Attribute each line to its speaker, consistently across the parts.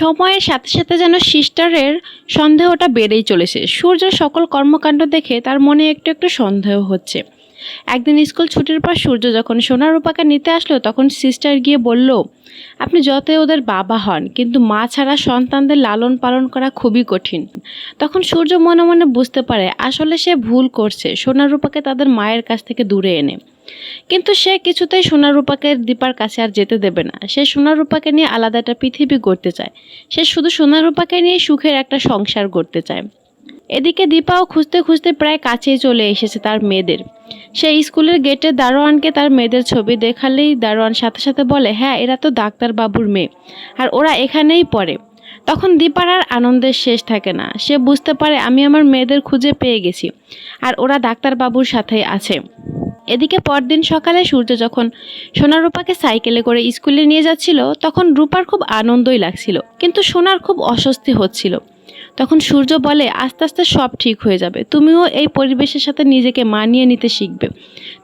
Speaker 1: সময়ের সাথে সাথে যেন সিস্টারের সন্দেহটা বেড়েই চলেছে। সূর্যের সকল কর্মকাণ্ড দেখে তার মনে একটু একটু সন্দেহ হচ্ছে। একদিন স্কুল ছুটির পর সূর্য যখন সোনা রূপাকে নিতে আসলো তখন সিস্টার গিয়ে বলল, আপনি যতই ওদের বাবা হন কিন্তু মা ছাড়া সন্তানদের লালন পালন করা খুবই কঠিন। তখন সূর্য মনে মনে বুঝতে পারে আসলে সে ভুল করছে সোনা রূপাকে তাদের মায়ের কাছ থেকে দূরে এনে। কিন্তু সে কিছুতেই সোনা রূপাকে দীপার কাছে আর যেতে দেবে না। সে সোনা রূপাকে নিয়ে আলাদা একটা পৃথিবী গড়তে চায়। সে শুধু সোনা রূপাকে নিয়ে সুখের একটা সংসার গড়তে চায়। এদিকে দীপাও খুঁজতে খুঁজতে প্রায় কাছেই চলে এসেছে তার মেয়েদের। সে স্কুলের গেটে দারোয়ানকে তার মেয়েদের ছবি দেখালেই দারোয়ান সাথে সাথে বলে, হ্যাঁ এরা তো ডাক্তার বাবুর মেয়ে আর ওরা এখানেই পড়ে। তখন দীপার আর আনন্দের শেষ থাকে না। সে বুঝতে পারে আমি আমার মেয়েদের খুঁজে পেয়ে গেছি আর ওরা ডাক্তার বাবুর সাথেই আছে। এদিকে পরদিন সকালে সূর্য যখন সোনা রূপাকে সাইকেলে করে স্কুলে নিয়ে যাচ্ছিল তখন রূপার খুব আনন্দই লাগছিল, কিন্তু সোনার খুব অস্বস্তি হচ্ছিল। তখন সূর্য বলে, আস্তে আস্তে সব ঠিক হয়ে যাবে, তুমিও এই পরিবেশের সাথে নিজেকে মানিয়ে নিতে শিখবে।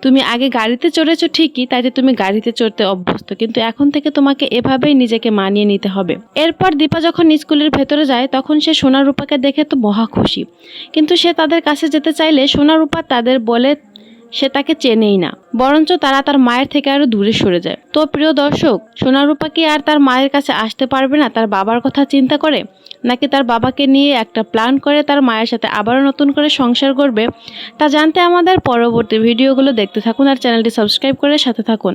Speaker 1: তুমি আগে গাড়িতে চড়েছো ঠিকই, তাইতে তুমি গাড়িতে চড়তে অভ্যস্ত, কিন্তু এখন থেকে তোমাকে এভাবেই নিজেকে মানিয়ে নিতে হবে। এরপর দীপা যখন স্কুলের ভেতরে যায় তখন সে সোনা রূপাকে দেখে তো মহা খুশি, কিন্তু সে তাদের কাছে যেতে চাইলে সোনা রূপা তাদের বলে সে তাকে চেনেই না, বরঞ্চ তারা তার মায়ের থেকে আরো দূরে সরে যায়। তো প্রিয় দর্শক, সোনা রূপা কি আর তার মায়ের কাছে আসতে পারবে না তার বাবার কথা চিন্তা করে, নাকি তার বাবাকে নিয়ে একটা প্ল্যান করে তার মায়ের সাথে আবারও নতুন করে সংসার করবে, তা জানতে আমাদের পরবর্তী ভিডিওগুলো দেখতে থাকুন আর চ্যানেলটি সাবস্ক্রাইব করে সাথে থাকুন।